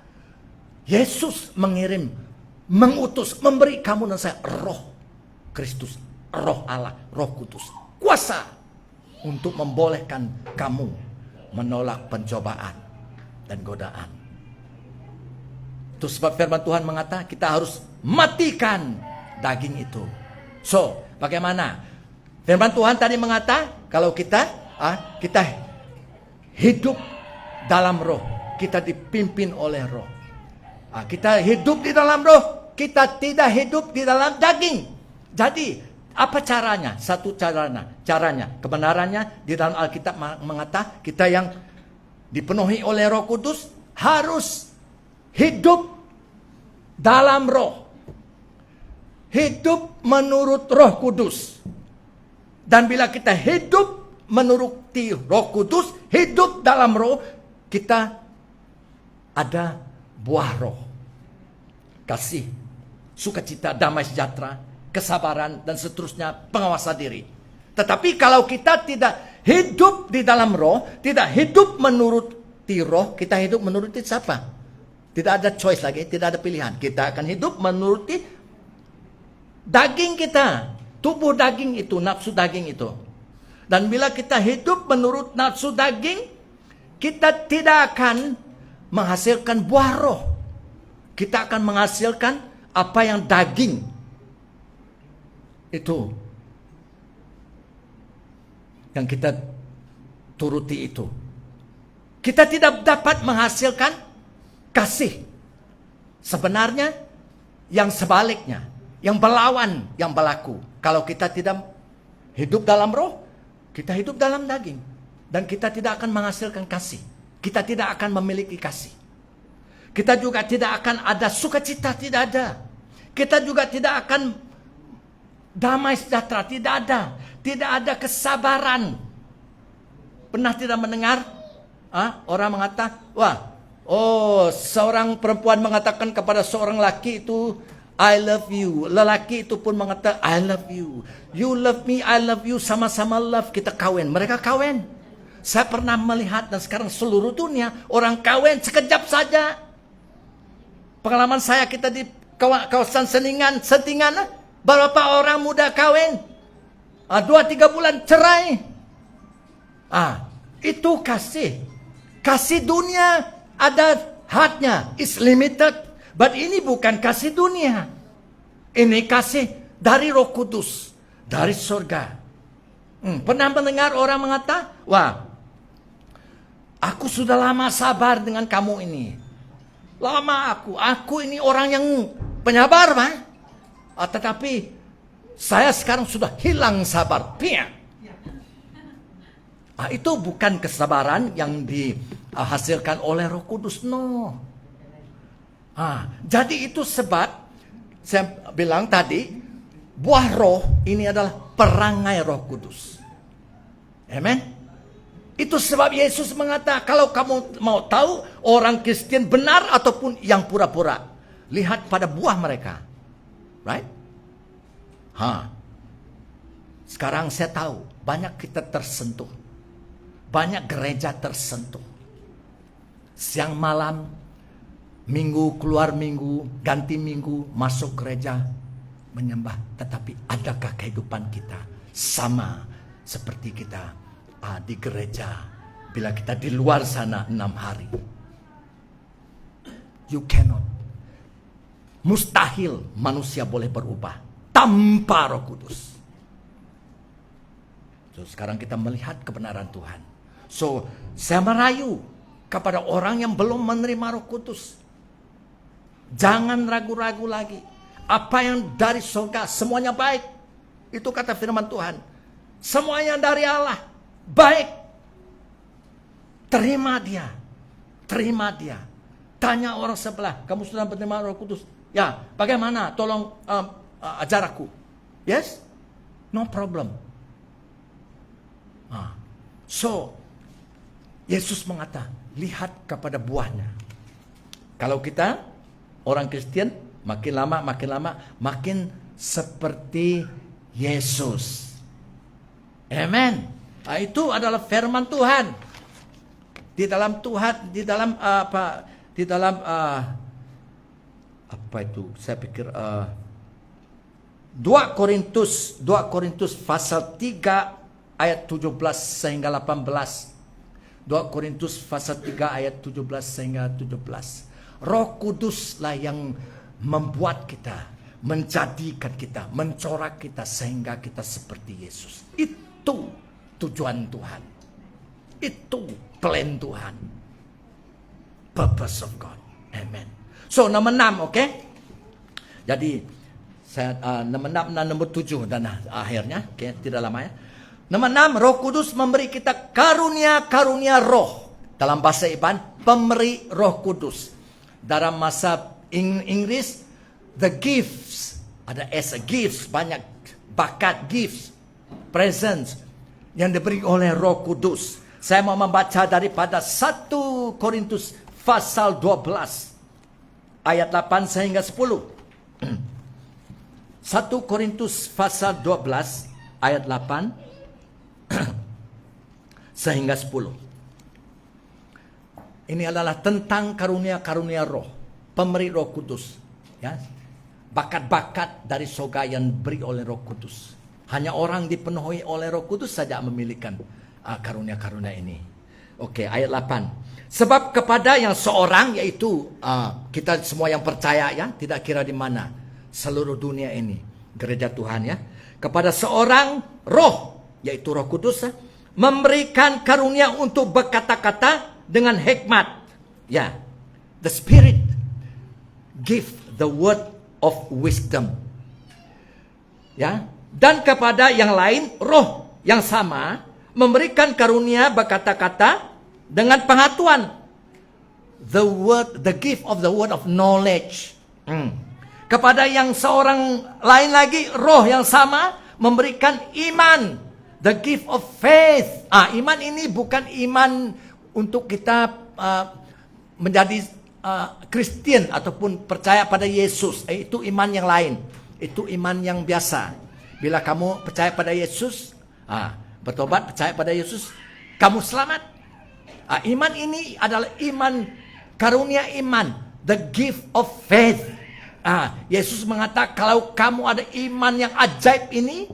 Yesus mengutus, memberi kamu dan saya roh Kristus, roh Allah, Roh Kudus. Kuasa untuk membolehkan kamu menolak pencobaan dan godaan. Itu sebab firman Tuhan mengatakan kita harus matikan daging itu. So, bagaimana? Firman Tuhan tadi mengatakan kalau kita hidup dalam roh, kita dipimpin oleh roh. Kita hidup di dalam roh, kita tidak hidup di dalam daging. Jadi, apa caranya? Satu caranya, kebenarannya di dalam Alkitab mengatakan kita yang dipenuhi oleh Roh Kudus harus hidup dalam roh. Hidup menurut Roh Kudus. Dan bila kita hidup menuruti Roh Kudus, hidup dalam roh, kita ada buah roh. Kasih, sukacita, damai sejahtera, kesabaran, dan seterusnya, penguasa diri. Tetapi kalau kita tidak hidup di dalam roh, tidak hidup menuruti roh, kita hidup menuruti siapa? Tidak ada choice lagi, tidak ada pilihan. Kita akan hidup menuruti daging kita, tubuh daging itu, nafsu daging itu. Dan bila kita hidup menurut nafsu daging, kita tidak akan menghasilkan buah roh. Kita akan menghasilkan apa yang daging itu yang kita turuti itu. Kita tidak dapat menghasilkan kasih. Sebenarnya yang sebaliknya, yang berlawan, yang berlaku. Kalau kita tidak hidup dalam roh, kita hidup dalam daging. Dan kita tidak akan menghasilkan kasih. Kita tidak akan memiliki kasih. Kita juga tidak akan ada sukacita, tidak ada. Kita juga tidak akan damai sejahtera, tidak ada. Tidak ada kesabaran. Pernah tidak mendengar orang mengatakan, seorang perempuan mengatakan kepada seorang laki itu, I love you. Lelaki itu pun mengatakan, I love you. You love me, I love you. Sama-sama love, kita kawin. Mereka kawin. Saya pernah melihat dan sekarang seluruh dunia orang kawin sekejap saja. Pengalaman saya, kita di kawasan Sentingan, berapa orang muda kawin? 2-3 bulan cerai. Itu kasih. Kasih dunia ada hadnya. It's limited. But ini bukan kasih dunia. Ini kasih dari Roh Kudus. Dari surga. Pernah mendengar orang mengatakan, aku sudah lama sabar dengan kamu ini. Lama aku ini orang yang penyabar, tetapi saya sekarang sudah hilang sabar. Itu bukan kesabaran yang dihasilkan oleh Roh Kudus, no. Jadi itu sebab saya bilang tadi, buah roh ini adalah perangai Roh Kudus. Amen. Itu sebab Yesus mengatakan, kalau kamu mau tahu orang Kristen benar ataupun yang pura-pura, lihat pada buah mereka. Right? Sekarang saya tahu banyak kita tersentuh. Banyak gereja tersentuh. Siang malam, minggu keluar minggu, ganti minggu, masuk gereja menyembah. Tetapi adakah kehidupan kita sama seperti kita di gereja bila kita di luar sana 6 hari? You cannot. Mustahil manusia boleh berubah tanpa Roh Kudus. So, sekarang kita melihat kebenaran Tuhan. So, saya merayu kepada orang yang belum menerima Roh Kudus. Jangan ragu-ragu lagi. Apa yang dari surga semuanya baik. Itu kata firman Tuhan. Semuanya dari Allah baik. Terima dia. Terima dia. Tanya orang sebelah, kamu sudah menerima Roh Kudus? Ya, bagaimana? Tolong ajar aku. Yes? No problem. So, Yesus mengatakan, lihat kepada buahnya. Kalau kita orang Kristen, makin lama makin seperti Yesus. Amen. Itu adalah firman Tuhan. Di dalam Tuhan, di dalam apa itu? Saya pikir 2 Korintus pasal 3 ayat 17 sehingga 18. 2 Korintus pasal 3 ayat 17 sehingga 17. Roh Kuduslah yang membuat kita, menjadikan kita, mencorak kita sehingga kita seperti Yesus. Itu tujuan Tuhan. Itu plan Tuhan. Purpose of God. Amen. So nomor 6, oke? Jadi saya nomor 6 dan nomor 7 dan akhirnya, oke, tidak lama ya. Nomor 6, Roh Kudus memberi kita karunia-karunia roh. Dalam bahasa Iban, pemberi Roh Kudus. Dalam bahasa Inggris, the gifts, ada as a gifts, banyak bakat gifts, presents yang diberi oleh Roh Kudus. Saya mau membaca daripada 1 Korintus pasal 12 ayat 8 sehingga 10. 1 Korintus pasal 12 ayat 8 sehingga 10. Ini adalah tentang karunia-karunia roh, pemberi Roh Kudus, ya. Bakat-bakat dari surga yang diberi oleh Roh Kudus. Hanya orang dipenuhi oleh Roh Kudus saja memiliki karunia-karunia ini. Oke, ayat 8. Sebab kepada yang seorang, yaitu kita semua yang percaya, ya, tidak kira di mana seluruh dunia ini, gereja Tuhan, ya, kepada seorang roh, yaitu Roh Kudus, memberikan karunia untuk berkata-kata dengan hikmat. Ya, the Spirit give the word of wisdom. Ya, dan kepada yang lain roh yang sama memberikan karunia berkata-kata dengan pengetahuan. The gift of the word of knowledge. Kepada yang seorang lain lagi roh yang sama memberikan iman. The gift of faith. Iman ini bukan iman untuk kita menjadi Kristen ataupun percaya pada Yesus. Itu iman yang lain. Itu iman yang biasa. Bila kamu percaya pada Yesus, bertobat percaya pada Yesus, kamu selamat. Iman ini adalah iman, karunia iman, the gift of faith. Yesus mengatakan kalau kamu ada iman yang ajaib ini,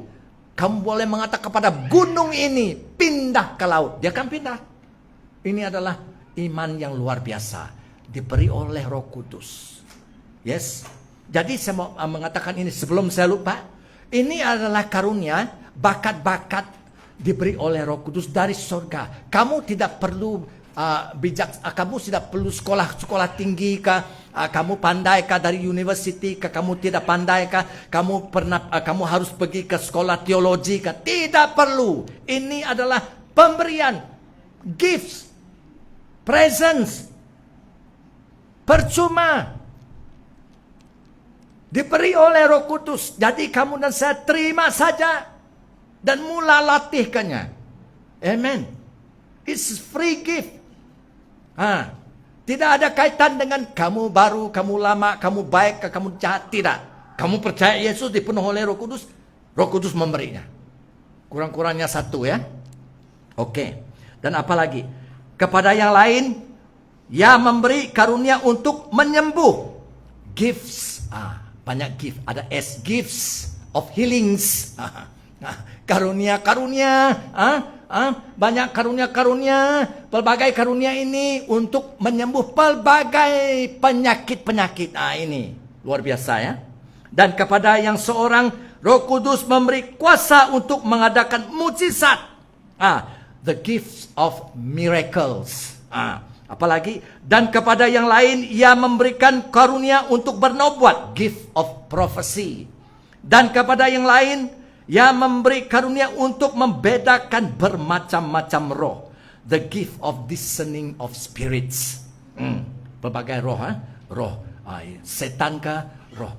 kamu boleh mengatakan kepada gunung ini, pindah ke laut. Dia akan pindah. Ini adalah iman yang luar biasa, diberi oleh Roh Kudus. Yes. Jadi saya mau mengatakan ini sebelum saya lupa. Ini adalah karunia, bakat-bakat diberi oleh Roh Kudus dari surga. Kamu tidak perlu kamu tidak perlu sekolah tinggi kah? Kamu pandai kah dari university kah? Kamu tidak pandai kah? Kamu harus pergi ke sekolah teologi kah? Tidak perlu. Ini adalah pemberian, gifts, presents, percuma, diberi oleh Roh Kudus. Jadi kamu dan saya terima saja dan mula latihkannya. Amen. It's free gift. Tidak ada kaitan dengan kamu baru, kamu lama, kamu baik, kamu jahat. Tidak. Kamu percaya Yesus dipenuhi oleh Roh Kudus, Roh Kudus memberinya. Kurang-kurangnya satu, ya. Oke. Dan apa lagi? Kepada yang lain, ia memberi karunia untuk menyembuh. Gifts. Banyak gift. Ada S, gifts of healings. Karunia-karunia. Banyak karunia-karunia, pelbagai karunia ini untuk menyembuh pelbagai penyakit-penyakit. Ini luar biasa, ya. Dan kepada yang seorang Roh Kudus memberi kuasa untuk mengadakan mukjizat. The gifts of miracles. Apalagi, dan kepada yang lain ia memberikan karunia untuk bernubuat, gift of prophecy. Dan kepada yang lain ia memberi karunia untuk membedakan bermacam-macam roh. The gift of discerning of spirits. Berbagai roh, roh setan kah, roh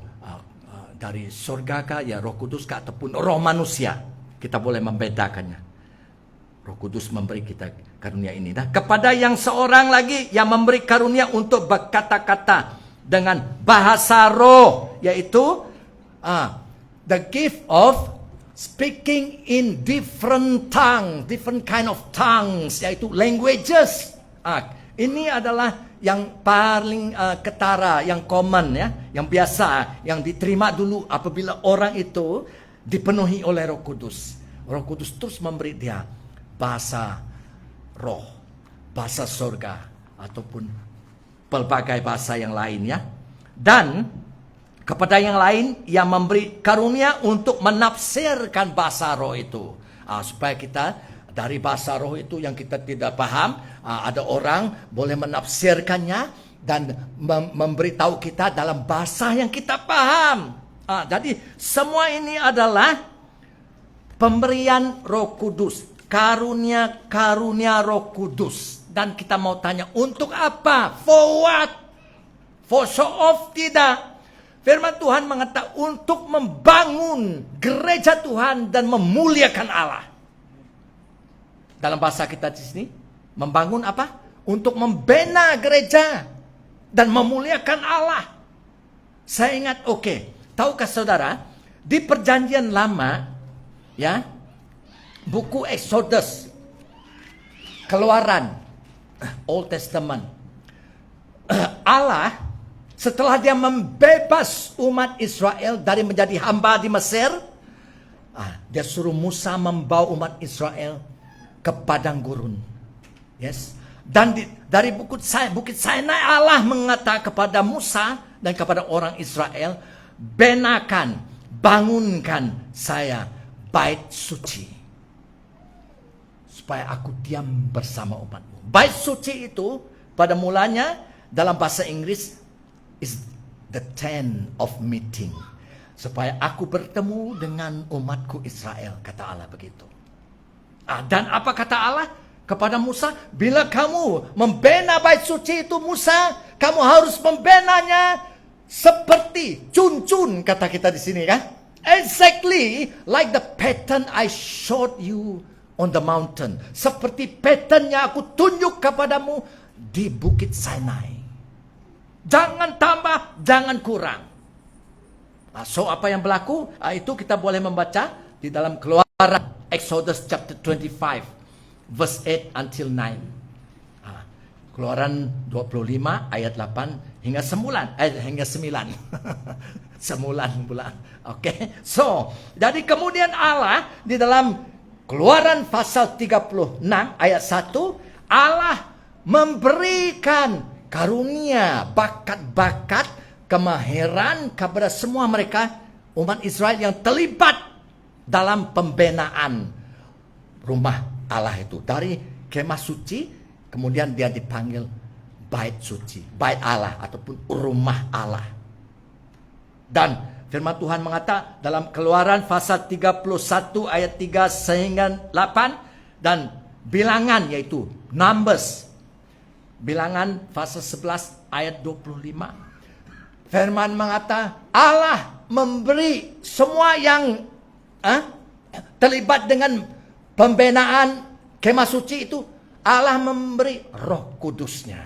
dari surga kah, ya Roh Kudus kah, ataupun roh manusia. Kita boleh membedakannya. Roh Kudus memberi kita karunia ini. Nah, kepada yang seorang lagi yang memberi karunia untuk berkata-kata dengan bahasa roh, yaitu the gift of speaking in different tongue, different kind of tongues, yaitu languages. Ini adalah yang paling ketara, yang common, ya, yang biasa, yang diterima dulu apabila orang itu dipenuhi oleh Roh Kudus. Roh Kudus terus memberi dia bahasa roh, bahasa surga, ataupun pelbagai bahasa yang lain ya. Dan kepada yang lain Ia memberi karunia untuk menafsirkan bahasa roh itu. Supaya kita dari bahasa roh itu yang kita tidak paham, ada orang boleh menafsirkannya dan memberitahu kita dalam bahasa yang kita paham. Jadi semua ini adalah pemberian Roh Kudus, karunia Roh Kudus. Dan kita mau tanya, untuk apa? For what? For show off? Tidak. Firman Tuhan mengatakan untuk membangun gereja Tuhan dan memuliakan Allah. Dalam bahasa kita di sini, membangun apa? Untuk membina gereja dan memuliakan Allah. Saya ingat, tahukah saudara, di perjanjian lama, ya, buku Exodus, Keluaran, Old Testament, Allah setelah Dia membebas umat Israel dari menjadi hamba di Mesir, Dia suruh Musa membawa umat Israel ke padang gurun. Yes. Dan dari Bukit Sinai Allah mengatakan kepada Musa dan kepada orang Israel, bangunkan saya bait suci, supaya aku diam bersama umatmu. Bait suci itu pada mulanya dalam bahasa Inggris is the tent of meeting, supaya aku bertemu dengan umatku Israel, kata Allah begitu. Dan apa kata Allah kepada Musa? Bila kamu membina bait suci itu, Musa, kamu harus membenanya seperti cun-cun, kata kita di sini kan? Exactly like the pattern I showed you on the mountain. Seperti patternnya aku tunjuk kepadamu di Bukit Sinai. Jangan tambah, jangan kurang. So apa yang berlaku? Itu kita boleh membaca di dalam Keluaran Exodus chapter 25 verse 8 until 9. Keluaran 25 ayat 8 hingga 9. Semulan bulan. So, jadi kemudian Allah di dalam Keluaran pasal 36 ayat 1, Allah memberikan karunia, bakat-bakat, kemahiran kepada semua mereka umat Israel yang terlibat dalam pembinaan rumah Allah itu. Dari kemah suci, kemudian dia dipanggil bait suci, bait Allah ataupun rumah Allah. Dan firman Tuhan mengatakan dalam Keluaran pasal 31 ayat 3 sehingga 8, dan bilangan yaitu Numbers, bilangan pasal 11 ayat 25. Firman mengatakan Allah memberi semua yang terlibat dengan pembinaan kemah suci itu, Allah memberi Roh Kudusnya.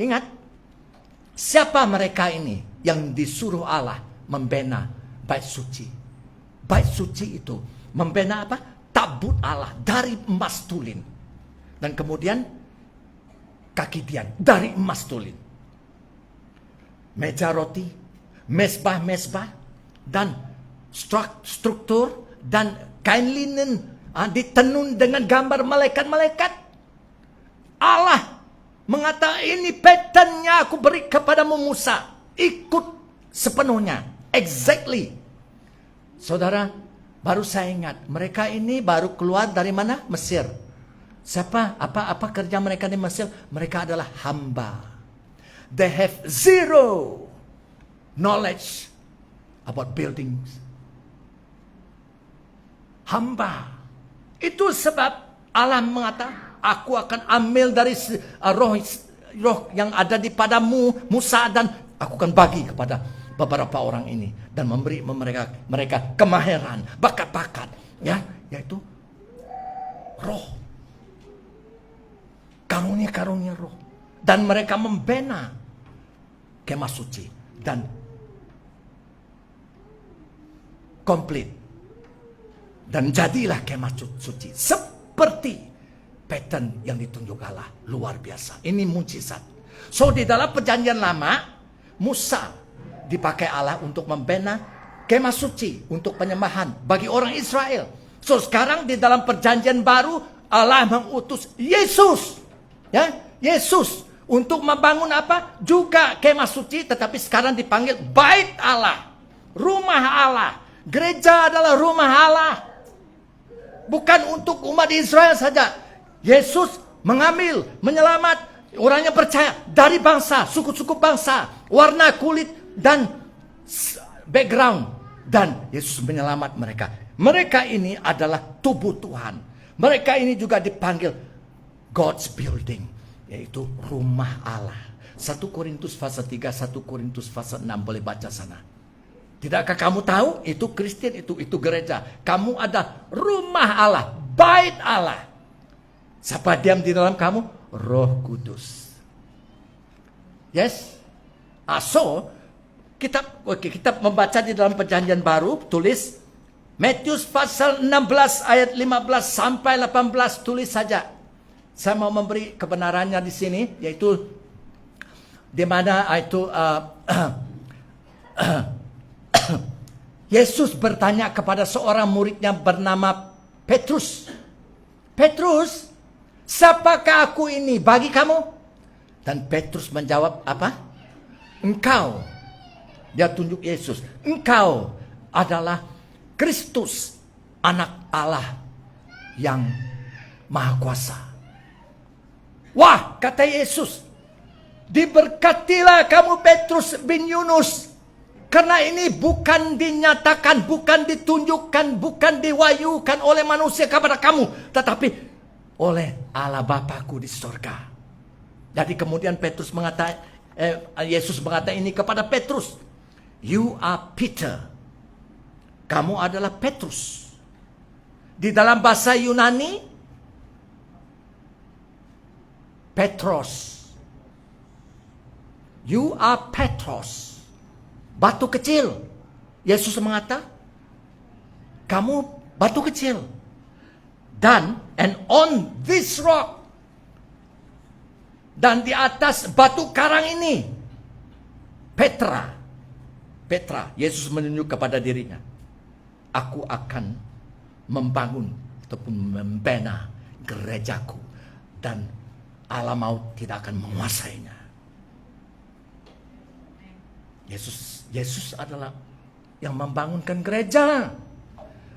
Ingat, siapa mereka ini yang disuruh Allah membina bait suci? Bait suci itu membina apa? Tabut Allah dari emas tulin. Dan kemudian kaki tiang dari emas tulin. Meja roti, mesbah, dan struktur dan kain linen ditenun dengan gambar malaikat-malaikat. Allah mengatakan, ini patternnya aku beri kepadamu Musa, ikut sepenuhnya. Exactly. Saudara, baru saya ingat, mereka ini baru keluar dari mana? Mesir. Siapa? Apa kerja mereka di Mesir? Mereka adalah hamba. They have zero knowledge about buildings. Hamba. Itu sebab Allah mengatakan, aku akan ambil dari roh yang ada di padamu Musa, dan aku akan bagi kepada beberapa orang ini dan memberi mereka kemahiran, bakat-bakat, ya, yaitu roh, karunia roh, dan mereka membina kemah suci dan komplit. Dan jadilah kemah suci seperti pattern yang ditunjuk Allah. Luar biasa. Ini mujizat. So di dalam perjanjian lama, Musa dipakai Allah untuk membina kemah suci untuk penyembahan bagi orang Israel. So sekarang di dalam perjanjian baru, Allah mengutus Yesus, ya, Yesus untuk membangun apa? Juga kemah suci, tetapi sekarang dipanggil bait Allah, rumah Allah. Gereja adalah rumah Allah. Bukan untuk umat Israel saja. Yesus mengambil, menyelamat orang yang percaya dari bangsa, suku-suku bangsa, warna kulit dan background. Dan Yesus menyelamat mereka. Mereka ini adalah tubuh Tuhan. Mereka ini juga dipanggil God's building, yaitu rumah Allah. 1 Korintus pasal 3, 1 Korintus pasal 6, boleh baca sana. Tidakkah kamu tahu itu Kristen, itu gereja. Kamu ada rumah Allah, bait Allah. Siapa diam di dalam kamu? Roh Kudus. Yes? So kita membaca di dalam Perjanjian Baru, tulis Matius pasal 16 ayat 15 sampai 18, tulis saja. Saya mau memberi kebenarannya di sini, yaitu di mana itu Yesus bertanya kepada seorang muridnya bernama Petrus. Petrus, siapakah aku ini bagi kamu? Dan Petrus menjawab apa? Engkau. Dia tunjuk Yesus. Engkau adalah Kristus, anak Allah yang maha kuasa. Wah, kata Yesus, diberkatilah kamu Petrus bin Yunus. Karena ini bukan dinyatakan, bukan ditunjukkan, bukan diwahyukan oleh manusia kepada kamu, tetapi oleh Allah Bapakku di surga. Jadi kemudian Yesus mengatakan ini kepada Petrus, you are Peter. Kamu adalah Petrus. Di dalam bahasa Yunani, Petros. You are Petros. Batu kecil. Yesus mengatakan, kamu batu kecil. And on this rock. Dan di atas batu karang ini, Petra, Yesus menunjuk kepada dirinya. Aku akan membangun ataupun membina gerejaku. Dan alam maut tidak akan menguasainya. Yesus adalah yang membangunkan gereja.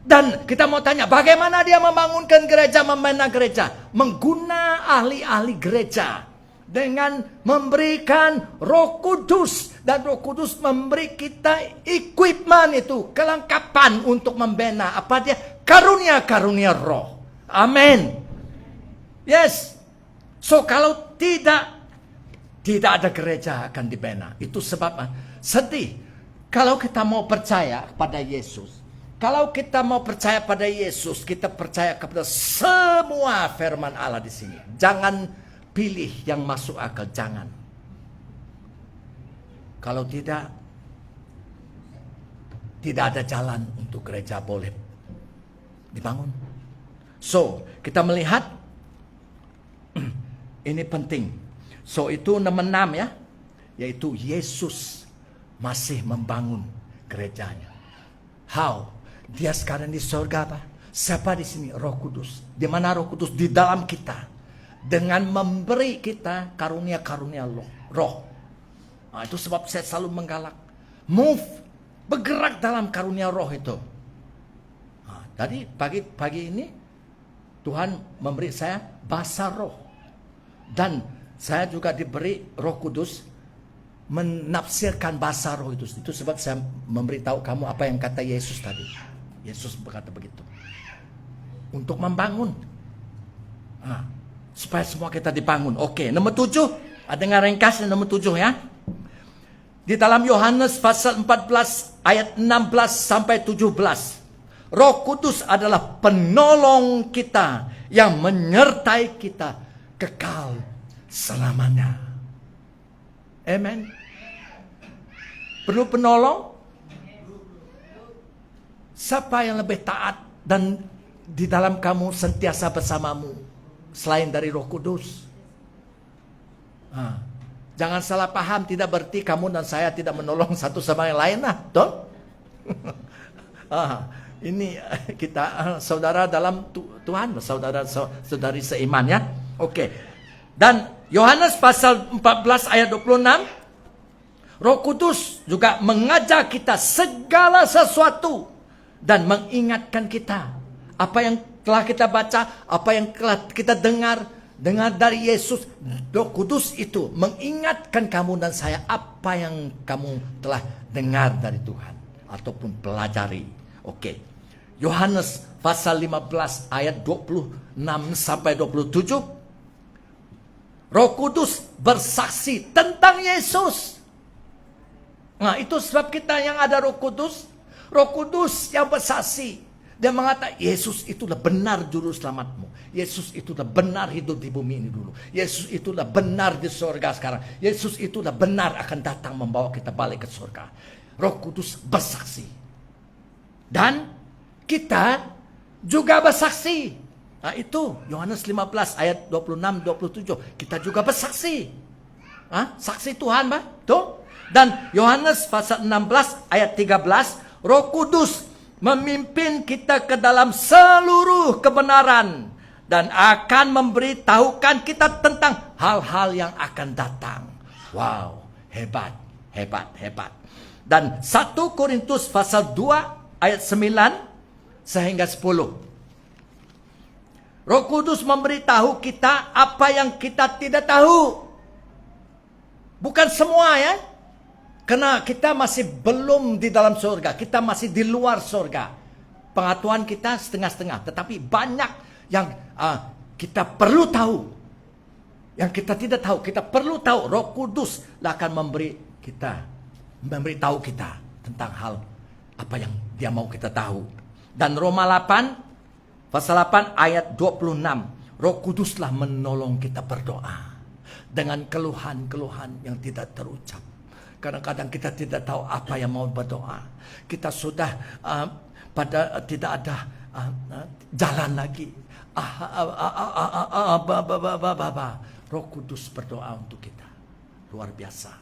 Dan kita mau tanya, bagaimana dia membangunkan gereja, membina gereja? Mengguna ahli-ahli gereja. Dengan memberikan Roh Kudus. Dan Roh Kudus memberi kita equipment itu, kelengkapan untuk membina. Apa dia? Karunia-karunia roh. Amin. Yes. So kalau tidak ada gereja akan dibina. Itu sebab sedih. Kalau kita mau percaya pada Yesus. Kalau kita mau percaya pada Yesus, kita percaya kepada semua firman Allah di sini. Jangan pilih yang masuk akal, jangan. Kalau tidak ada jalan untuk gereja boleh dibangun. So, kita melihat ini penting. So, itu nomor 6 ya, yaitu Yesus masih membangun gerejanya. How? Dia sekarang di surga apa? Siapa di sini? Roh Kudus. Di mana Roh Kudus? Di dalam kita. Dengan memberi kita karunia-karunia roh. Nah, itu sebab saya selalu menggalak. Move. Bergerak dalam karunia roh itu. Nah, tadi pagi ini Tuhan memberi saya bahasa roh. Dan saya juga diberi Roh Kudus menafsirkan bahasa roh itu. Itu sebab saya memberitahu kamu apa yang kata Yesus tadi. Yesus berkata begitu. Untuk membangun. Nah, supaya semua kita dibangun. Oke, nomor 7. Dengar ringkas nomor 7 ya. Di dalam Yohanes pasal 14 ayat 16 sampai 17. Roh Kudus adalah penolong kita yang menyertai kita kekal selamanya. Amen. Perlu penolong? Siapa yang lebih taat dan di dalam kamu sentiasa bersamamu selain dari Roh Kudus? Jangan salah paham, tidak berarti kamu dan saya tidak menolong satu sama yang lain lah, toh? Ini kita saudara dalam Tuhan, saudara-saudari seiman ya. Oke. Dan Yohanes pasal 14 ayat 26, Roh Kudus juga mengajar kita segala sesuatu dan mengingatkan kita apa yang telah kita baca, apa yang telah kita dengar dari Yesus. Roh Kudus itu mengingatkan kamu dan saya apa yang kamu telah dengar dari Tuhan ataupun pelajari. Oke. Yohanes pasal 15 ayat 26 sampai 27. Roh Kudus bersaksi tentang Yesus. Nah, itu sebab kita yang ada Roh Kudus. Roh Kudus yang bersaksi. Dia mengatakan Yesus itulah benar juru selamatmu. Yesus itulah benar hidup di bumi ini dulu. Yesus itulah benar di surga sekarang. Yesus itulah benar akan datang membawa kita balik ke surga. Roh Kudus bersaksi. Dan kita juga bersaksi. Nah, itu Yohanes 15 ayat 26-27. Kita juga bersaksi. Saksi Tuhan, Pak. Tuh. Dan Yohanes pasal 16 ayat 13. Roh Kudus memimpin kita ke dalam seluruh kebenaran dan akan memberitahukan kita tentang hal-hal yang akan datang. Wow, hebat, hebat, hebat. Dan 1 Korintus pasal 2 ayat 9 sehingga 10. Roh Kudus memberitahu kita apa yang kita tidak tahu. Bukan semua ya. Karena kita masih belum di dalam surga. Kita masih di luar surga. Pengetahuan kita setengah-setengah. Tetapi banyak yang kita perlu tahu. Yang kita tidak tahu. Kita perlu tahu. Roh Kudus akan memberitahu kita tentang hal apa yang dia mau kita tahu. Dan Roma 8 pasal 8 ayat 26. Roh Kuduslah menolong kita berdoa dengan keluhan-keluhan yang tidak terucap. Kadang-kadang kita tidak tahu apa yang mau berdoa. Kita sudah tidak ada jalan lagi. Roh Kudus berdoa untuk kita. Luar biasa.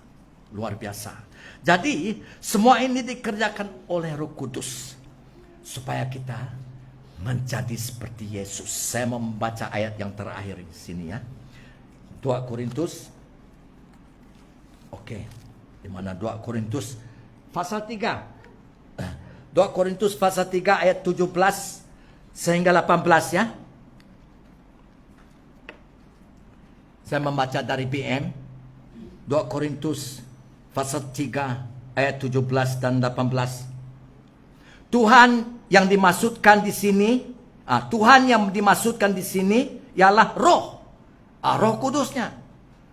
Luar biasa. Jadi semua ini dikerjakan oleh Roh Kudus. Supaya kita menjadi seperti Yesus. Saya membaca ayat yang terakhir di sini ya. 2 Korintus. Oke. Di mana 2 Korintus pasal 3. 2 Korintus pasal 3 ayat 17 sehingga 18 ya. Saya membaca dari BM. 2 Korintus pasal 3 ayat 17 dan 18. Tuhan yang dimaksudkan di sini, Tuhan yang dimaksudkan di sini ialah Roh. Roh Kudusnya.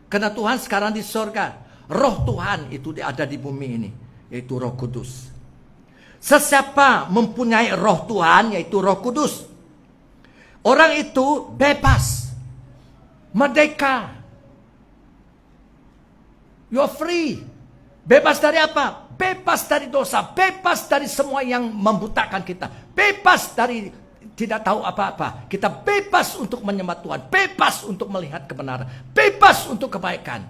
Karena Tuhan sekarang di surga. Roh Tuhan itu ada di bumi ini, yaitu Roh Kudus. Sesiapa mempunyai Roh Tuhan, yaitu Roh Kudus, orang itu bebas, merdeka. You're free. Bebas dari apa? Bebas dari dosa, bebas dari semua yang membutakan kita, bebas dari tidak tahu apa-apa. Kita bebas untuk menyembah Tuhan, bebas untuk melihat kebenaran, bebas untuk kebaikan.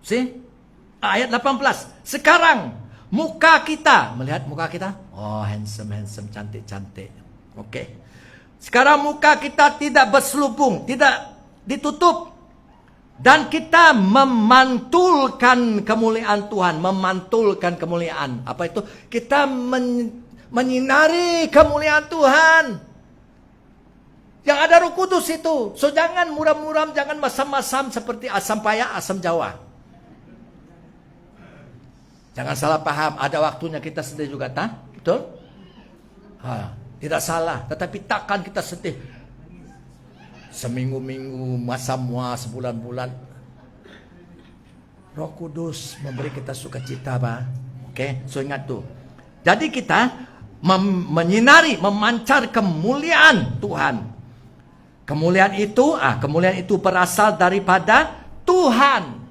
See? Ayat 18. Sekarang muka kita, melihat muka kita, oh handsome, cantik. Oke. Sekarang muka kita tidak berselubung, tidak ditutup. Dan kita memantulkan kemuliaan Tuhan, memantulkan kemuliaan. Apa itu? Kita menyinari kemuliaan Tuhan. Yang ada Roh Kudus itu. So jangan muram-muram, jangan masam-masam seperti asam paya, asam Jawa. Jangan salah paham, ada waktunya kita sedih juga, betul? Tidak salah, tetapi takkan kita sedih seminggu-minggu, masa-mua, sebulan-bulan. Roh Kudus memberi kita sukacita, Pak. Oke, so ingat tuh. Jadi kita menyinari, memancar kemuliaan Tuhan. Kemuliaan itu berasal daripada Tuhan.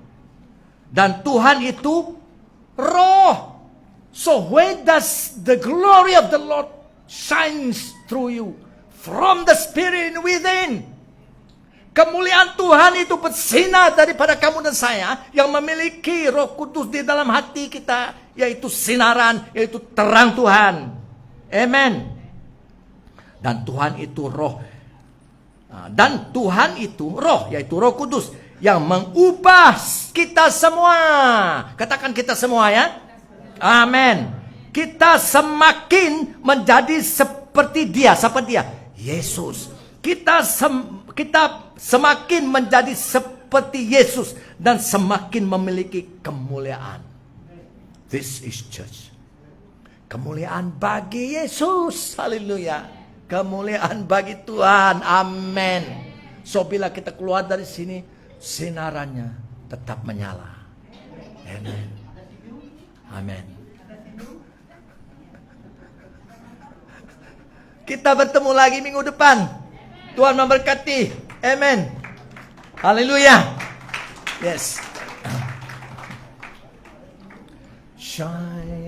Dan Tuhan itu Roh. So where does the glory of the Lord shines through you? From the Spirit within. Kemuliaan Tuhan itu bersinar daripada kamu dan saya yang memiliki Roh Kudus di dalam hati kita, yaitu sinaran, yaitu terang Tuhan. Amen. Dan Tuhan itu Roh. Dan Tuhan itu roh, yaitu Roh Kudus, yang mengubah kita semua. Katakan kita semua ya. Amin. Kita semakin menjadi seperti dia. Siapa dia? Yesus. Kita semakin menjadi seperti Yesus dan semakin memiliki kemuliaan. This is church. Kemuliaan bagi Yesus. Haleluya. Kemuliaan bagi Tuhan. Amin. So bila kita keluar dari sini, sinarannya tetap menyala. Amin. Amin. Kita bertemu lagi minggu depan. Tuhan memberkati. Amin. Haleluya. Yes. Shine.